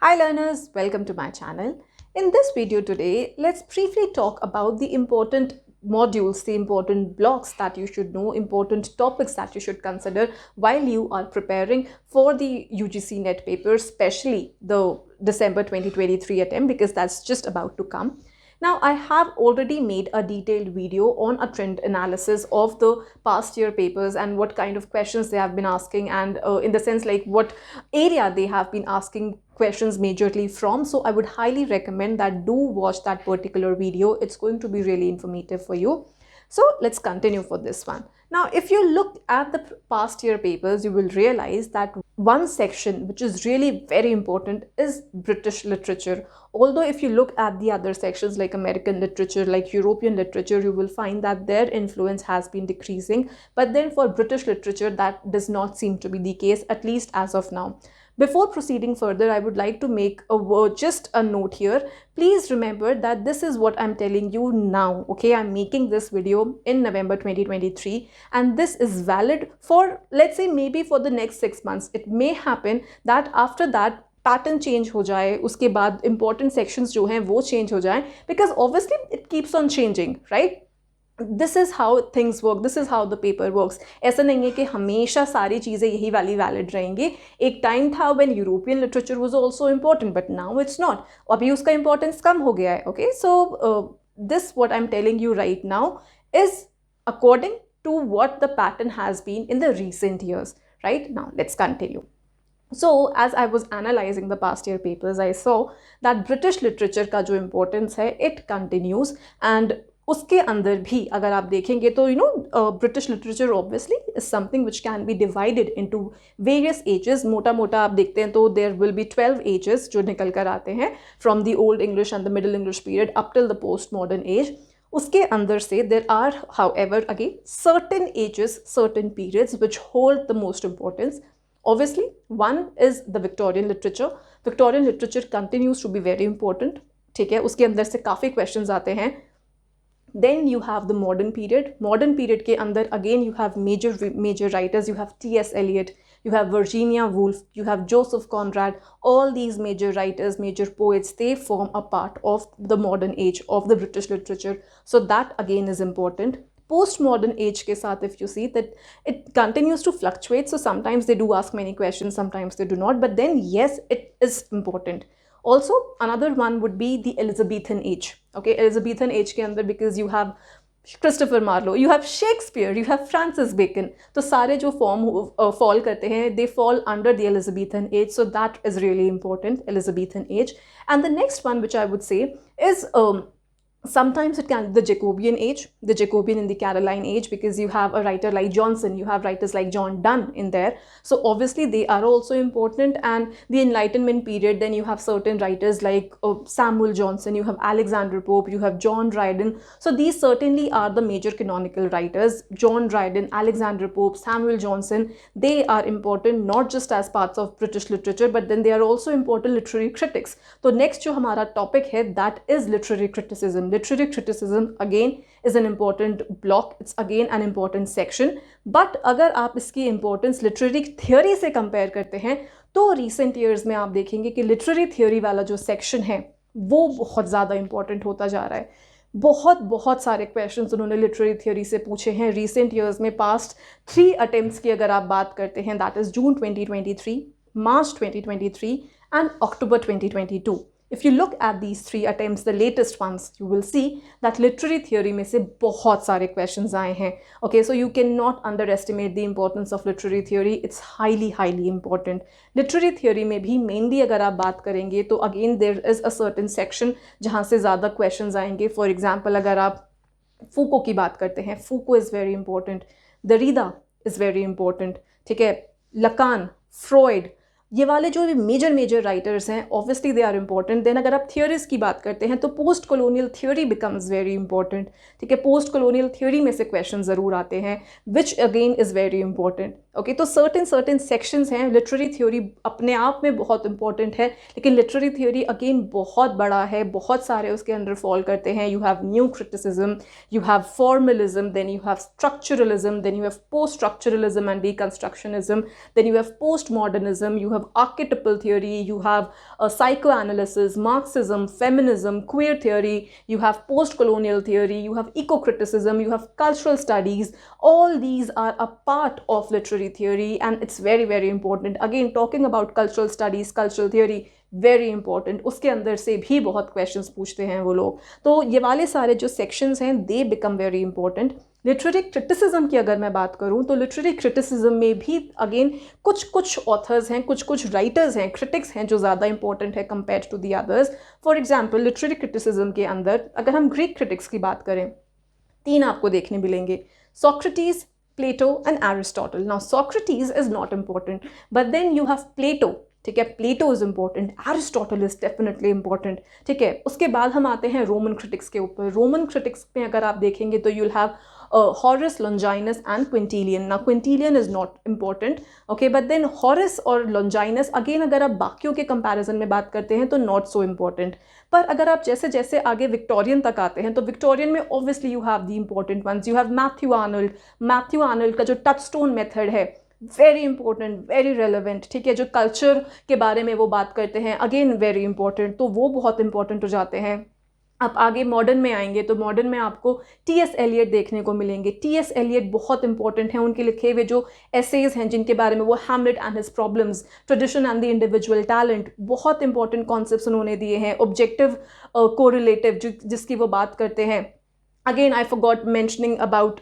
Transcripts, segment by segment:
Hi learners, welcome to my channel. In this video today, let's briefly talk about the important modules, the important blocks that you should know, important topics that you should consider while you are preparing for the UGC NET paper, especially the December 2023 attempt, because that's just about to come. Now, I have already made a detailed video on a trend analysis of the past year papers and what kind of questions they have been asking, and in the sense like what area they have been asking questions majorly from. So I would highly recommend that do watch that particular video. It's going to be really informative for you. So let's continue for this one. Now, if you look at the past year papers, you will realize that one section which is really very important is British literature. Although if you look at the other sections like American literature, like European literature, you will find that their influence has been decreasing. But then for British literature, that does not seem to be the case, at least as of now. Before proceeding further, I would like to make just a note here. Please remember that this is what I'm telling you now. Okay, I'm making this video in November 2023 and this is valid for, let's say, maybe for the next 6 months. It may happen that after that pattern change हो जाए, उसके बाद important sections जो हैं वो change हो जाएं, because obviously it keeps on changing, right? This is how things work, this is how the paper works. ऐसा नहीं है कि हमेशा सारी चीज़ें यही वाली वैलिड रहेंगी. एक टाइम था when European literature was also important, but now it's not. अभी उसका इंपॉर्टेंस कम हो गया है. Okay, so this what I am telling you right now is according to what the pattern has been in the recent years. Right now, let's continue. So as I was analyzing the past year papers, I saw that British literature का जो importance है it continues, and उसके अंदर भी अगर आप देखेंगे तो British literature obviously is something which can be divided into various ages. मोटा मोटा आप देखते हैं तो there will be 12 ages जो निकल कर आते हैं from the Old English and the Middle English period up till the post-modern age. उसके अंदर से there are however again certain ages, certain periods which hold the most importance. Obviously, one is the Victorian literature. Victorian literature continues to be very important. ठीक है, उसके अंदर से काफ़ी questions आते हैं. Then you have the modern period. Modern period के अंदर again you have major writers. You have T.S. Eliot, you have Virginia Woolf, you have Joseph Conrad. All these major writers, major poets, they form a part of the modern age of the British literature. So that again is important. Postmodern age के साथ, if you see that it continues to fluctuate, so sometimes they do ask many questions, sometimes they do not, but then yes, it is important. Also, another one would be the Elizabethan age. Okay, Elizabethan age के अंदर because you have Christopher Marlowe, you have Shakespeare, you have Francis Bacon. तो सारे जो fall करते हैं, they fall under the Elizabethan age, so that is really important, Elizabethan age. And the next one which I would say is sometimes it can be the Jacobean age, the Jacobean and the Caroline age, because you have a writer like Johnson, you have writers like John Donne in there. So obviously they are also important. And the Enlightenment period, then you have certain writers like Samuel Johnson, you have Alexander Pope, you have John Dryden. So these certainly are the major canonical writers. John Dryden, Alexander Pope, Samuel Johnson, they are important not just as parts of British literature, but then they are also important literary critics. So next जो हमारा topic है, that is literary criticism. Literary criticism again is an important block. It's again an important section. But अगर आप इसकी importance literary theory से compare करते हैं तो recent years में आप देखेंगे कि literary theory वाला जो section है वो बहुत ज़्यादा important होता जा रहा है. बहुत सारे questions उन्होंने literary theory से पूछे हैं recent years में. past 3 attempts की अगर आप बात करते हैं, that is June 2023, March 2023 and October 2022. If you look at these 3 attempts, the latest ones, you will see that literary theory में से बहुत सारे questions आए हैं. Okay, so you cannot underestimate the importance of literary theory. It's highly important. Literary theory में भी mainly अगर आप बात करेंगे तो again there is a certain section जहाँ से ज़्यादा questions आएंगे. For example, अगर आप फूको की बात करते हैं, फूको is very important. Derrida is very important. ठीक है, लकान, फ्रॉयड, ये वाले जो मेजर मेजर राइटर्स हैं obviously they are important. Then अगर आप थियोरीज की बात करते हैं तो post colonial theory becomes very important. ठीक है, पोस्ट कॉलोनियल थियोरी में से क्वेश्चन ज़रूर आते हैं which again is very important. Okay, तो सर्टेन सेक्शंस हैं. लिटरेरी थ्योरी अपने आप में बहुत इंपॉर्टेंट है, लेकिन लिटरेरी थ्योरी अगेन बहुत बड़ा है, बहुत सारे उसके अंडर फॉल करते हैं. You have new criticism, you have formalism, then you have structuralism, then you have post-structuralism and deconstructionism, then you have postmodernism, you have archetypal theory, you have psychoanalysis, Marxism, feminism, queer theory, you have post-colonial theory, you have eco-criticism, you have cultural studies. All these are a part of literary theory and it's very, very important. Again, talking about cultural studies, cultural theory, very important. उसके अंदर से भी बहुत questions पूछते हैं वो लोग. तो ये वाले सारे जो सेक्शंस हैं they become very important. Literary criticism की अगर मैं बात करूं तो लिटरेरी क्रिटिसिज्म में भी अगेन कुछ ऑथर्स हैं, कुछ राइटर्स हैं, क्रिटिक्स हैं जो ज़्यादा इंपॉर्टेंट है compare to the others. For example literary criticism के अंदर अगर हम ग्रीक क्रिटिक्स की बात करें, 3 आपको देखने मिलेंगे: Socrates, Plato and Aristotle. Now Socrates is not important, but then you have Plato. ठीक है, Plato is important, Aristotle is definitely important. ठीक है, उसके बाद हम आते हैं रोमन क्रिटिक्स के ऊपर. रोमन क्रिटिक्स में अगर आप देखेंगे तो you'll have Horace, Longinus and Quintilian. ना Quintilian is not important, okay, but then Horace और लॉन्जाइनस अगेन अगर आप बाकियों के कंपैरिजन में बात करते हैं तो नॉट सो इंपॉर्टेंट. पर अगर आप जैसे जैसे आगे विक्टोरियन तक आते हैं तो विक्टोरियन में obviously you have the important ones. You have Matthew Arnold. Matthew Arnold का जो टचस्टोन मेथड है वेरी इंपॉर्टेंट, वेरी रेलिवेंट. ठीक है, जो कल्चर के बारे में वो बात करते हैं अगेन वेरी इंपॉर्टेंट, तो वो बहुत इंपॉर्टेंट हो जाते हैं. आप आगे मॉडर्न में आएंगे तो मॉडर्न में आपको टी.एस. एलियट देखने को मिलेंगे. टी.एस. एलियट बहुत इंपॉर्टेंट हैं. उनके लिखे हुए जो एसेज हैं जिनके बारे में वो Hamlet and his problems, tradition and the individual talent, बहुत इंपॉर्टेंट कॉन्सेप्ट्स उन्होंने दिए हैं. ऑब्जेक्टिव कोरिलेटिव जिसकी वो बात करते हैं. Again, I forgot mentioning about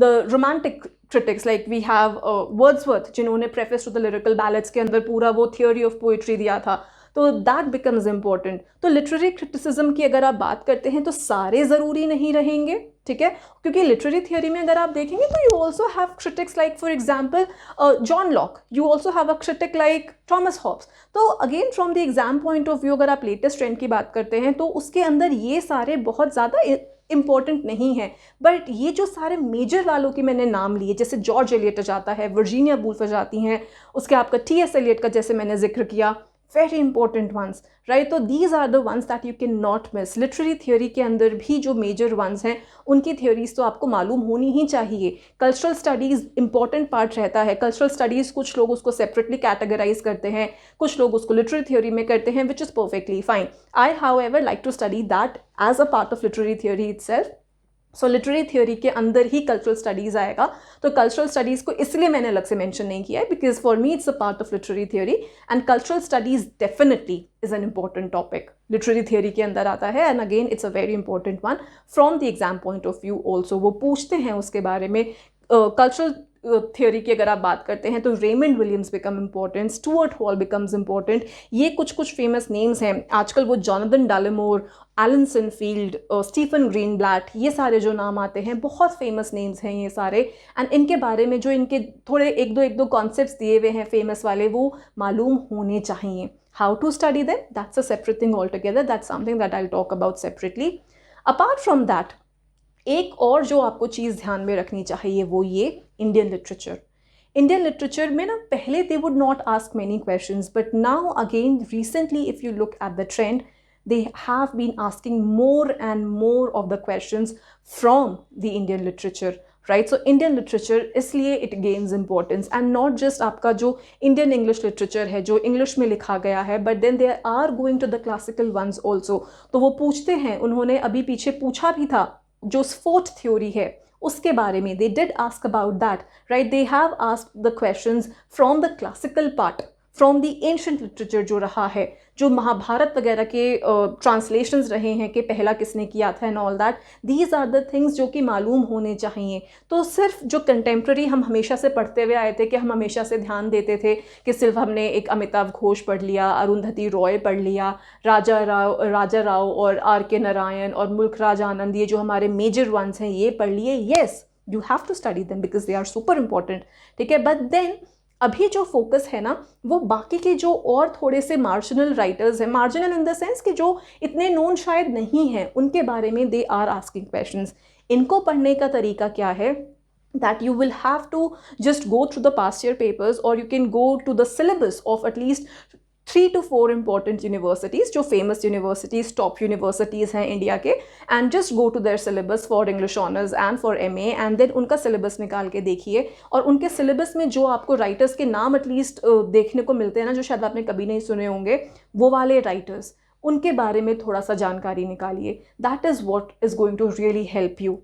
the romantic critics, like we have Wordsworth, जिन्होंने Preface to the Lyrical Ballads के अंदर पूरा वो theory of poetry दिया था. तो that becomes important. तो literary criticism की अगर आप बात करते हैं तो सारे ज़रूरी नहीं रहेंगे. ठीक है, क्योंकि लिटरेरी थियोरी में अगर आप देखेंगे तो you also have critics like for example John Locke. You also have a critic like Thomas Hobbes. तो again from the exam point of view अगर आप लेटेस्ट ट्रेंड की बात करते हैं तो उसके अंदर ये सारे बहुत ज़्यादा इंपॉर्टेंट नहीं है. बट ये जो सारे मेजर वालों की मैंने नाम लिए, जैसे जॉर्ज एलियट आ जाता है, वर्जीनिया वुल्फ आ जाती हैं, उसके आपका टी.एस. एलियट का जैसे मैंने जिक्र किया, वेरी इंपॉर्टेंट वंस, राइट. तो these are the ones that you can not miss. Literary theory के अंदर भी जो मेजर वंस हैं उनकी थियोरीज तो आपको मालूम होनी ही चाहिए. कल्चरल स्टडीज़ इंपॉर्टेंट पार्ट रहता है. कल्चरल स्टडीज़ कुछ लोग उसको सेपरेटली कैटेगराइज करते हैं, कुछ लोग उसको लिटरेरी थियोरी में करते हैं, which is perfectly fine. I however like to study that as a part of literary theory itself. So literary theory के अंदर ही कल्चरल स्टडीज़ आएगा. तो कल्चरल स्टडीज़ को इसलिए मैंने अलग से मेंशन नहीं किया है because for me it's a part of literary theory and cultural studies definitely is an important topic. Literary theory के अंदर आता है and again it's a very important one from the exam point of view also. वो पूछते हैं उसके बारे में. कल्चरल थियोरी की अगर आप बात करते हैं तो Raymond Williams become important, Stuart Hall becomes important. ये कुछ फेमस नेम्स हैं आजकल. वो Jonathan Dollimore, Alan Field, Stephen Greenblatt, ये सारे जो नाम आते हैं बहुत फेमस नेम्स हैं ये सारे. एंड इनके बारे में जो इनके थोड़े एक दो कॉन्सेप्ट्स दिए हुए हैं फेमस वाले वो मालूम होने चाहिए. How to study them, that's a separate thing all together. That's something that I will talk about separately. Apart from that एक और जो आपको चीज़ ध्यान में रखनी चाहिए वो ये इंडियन लिटरेचर. इंडियन लिटरेचर में ना पहले they would not ask many questions, but now again recently if you look at the trend they have been asking more and more of the questions from the Indian literature, right? So Indian literature इसलिए it gains importance and not just आपका जो Indian English literature है जो English में लिखा गया है, but then they are going to the classical ones also. तो वो पूछते हैं, उन्होंने अभी पीछे पूछा भी था जो फोर्थ थ्योरी है उसके बारे में. they did ask about that, right? they have asked the questions from the classical part, from the ancient literature जो रहा है, जो महाभारत वगैरह के ट्रांसलेशंस रहे हैं कि पहला किसने किया था and all that. These are the things जो कि मालूम होने चाहिए. तो सिर्फ जो कंटेम्प्रेरी हम हमेशा से पढ़ते हुए आए थे कि हम हमेशा से ध्यान देते थे कि सिर्फ हमने एक अमिताभ घोष पढ़ लिया, अरुंधति रॉय पढ़ लिया, राजा राव और आर के नारायण और मुल्कराज आनंद, ये जो हमारे मेजर वंस हैं ये पढ़ लिए. Yes, you have to study them because they are super important. ठीक है, बट देन अभी जो फोकस है ना वो बाकी के जो और थोड़े से मार्जिनल राइटर्स हैं, मार्जिनल इन द सेंस कि जो इतने नोन शायद नहीं हैं, उनके बारे में दे आर आस्किंग क्वेश्चंस। इनको पढ़ने का तरीका क्या है, that you will have to just go through the past year papers, or you can go to the syllabus of at least 3 to 4 important universities, जो famous universities, top universities हैं India के, and just go to their syllabus for English honors and for MA, and then उनका syllabus निकाल के देखिए, और उनके syllabus में जो आपको writers के नाम at least देखने को मिलते हैं ना, जो शायद आपने कभी नहीं सुने होंगे, वो वाले writers, उनके बारे में थोड़ा सा जानकारी निकालिए. That is what is going to really help you.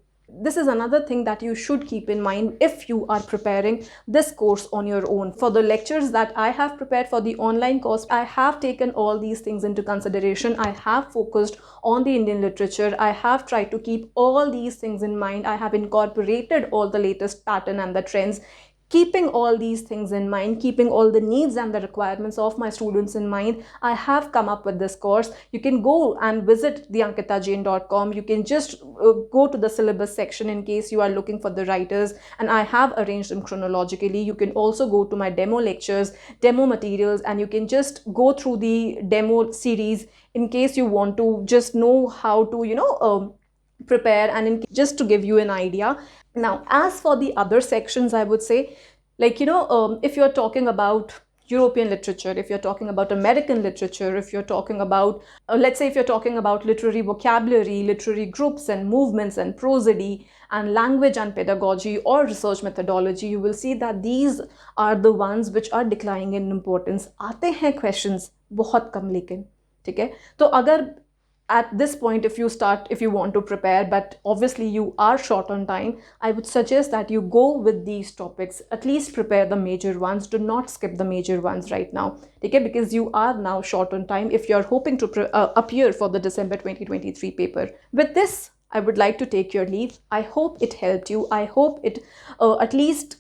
This is another thing that you should keep in mind if you are preparing this course on your own. For the lectures that I have prepared for the online course, I have taken all these things into consideration. I have focused on the Indian literature. I have tried to keep all these things in mind. I have incorporated all the latest pattern and the trends. Keeping all these things in mind, keeping all the needs and the requirements of my students in mind, I have come up with this course. You can go and visit theankitajain.com. You can just go to the syllabus section in case you are looking for the writers, and I have arranged them chronologically. You can also go to my demo lectures, demo materials, and you can just go through the demo series in case you want to just know how to, prepare, and just to give you an idea. Now, as for the other sections, I would say, like, if you're talking about European literature, if you're talking about American literature, if you're talking about, let's say, if you're talking about literary vocabulary, literary groups and movements and prosody and language and pedagogy or research methodology, you will see that these are the ones which are declining in importance. आते हैं questions बहुत कम, लेकिन ठीक है. तो अगर at this point, if you want to prepare, but obviously you are short on time, I would suggest that you go with these topics. At least prepare the major ones. Do not skip the major ones right now, okay? Because you are now short on time if you are hoping to appear for the December 2023 paper. With this, I would like to take your leave. I hope it helped you. I hope it at least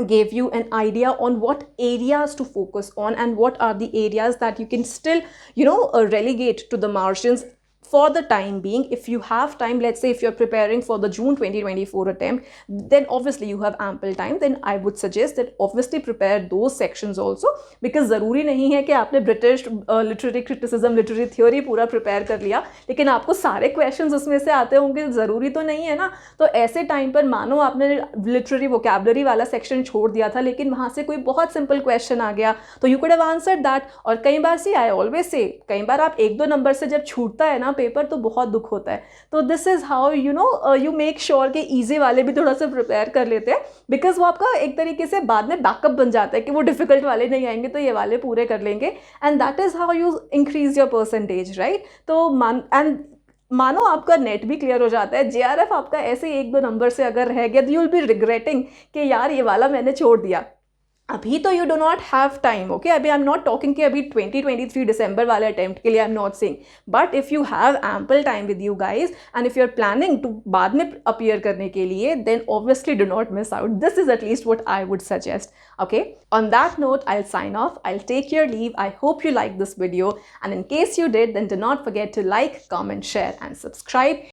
gave you an idea on what areas to focus on and what are the areas that you can still, relegate to the margins for the time being. If you have time, let's say if you're preparing for the June 2024 attempt, then obviously you have ample time. Then I would suggest that obviously prepare those sections also, because ज़रूरी नहीं है कि आपने British literary criticism, literary theory पूरा prepare कर लिया, लेकिन आपको सारे questions उसमें से आते होंगे, ज़रूरी तो नहीं है ना. तो ऐसे टाइम पर मानो आपने literary vocabulary वाला section छोड़ दिया था, लेकिन वहाँ से कोई बहुत simple question आ गया, तो you could have answered that. और कई बार I always say, कई बार आप 1-2 नंबर से जब छूटता है ना पेपर, तो बहुत दुख होता है. तो this is how you make sure कि इजी वाले भी थोड़ा सा प्रिपेयर कर लेते हैं, बिकॉज वो आपका एक तरीके से बाद में बैकअप बन जाता है कि वो डिफिकल्ट वाले नहीं आएंगे तो ये वाले पूरे कर लेंगे, and that is how you increase your percentage, right. तो मानो आपका नेट भी क्लियर हो जाता है, जेआरएफ आपका ऐसे 1-2 नंबर से अगर रह गया, तो यू विल बी रिग्रेटिंग कि यार ये वाला मैंने छोड़ दिया. अभी तो you do not have time, okay. अभी आई एम नॉट टॉकिंग कि अभी 2023 दिसंबर वाले अटेम्प्ट के लिए I am not saying, but if you have ample time with you guys and if you are planning to बाद में अपीयर करने के लिए, then obviously do not miss out. This is at least what I would suggest, okay. On that note, I'll sign off. I'll take your leave. I hope you liked this video, and in case you did, then do not forget to like, comment, share and subscribe.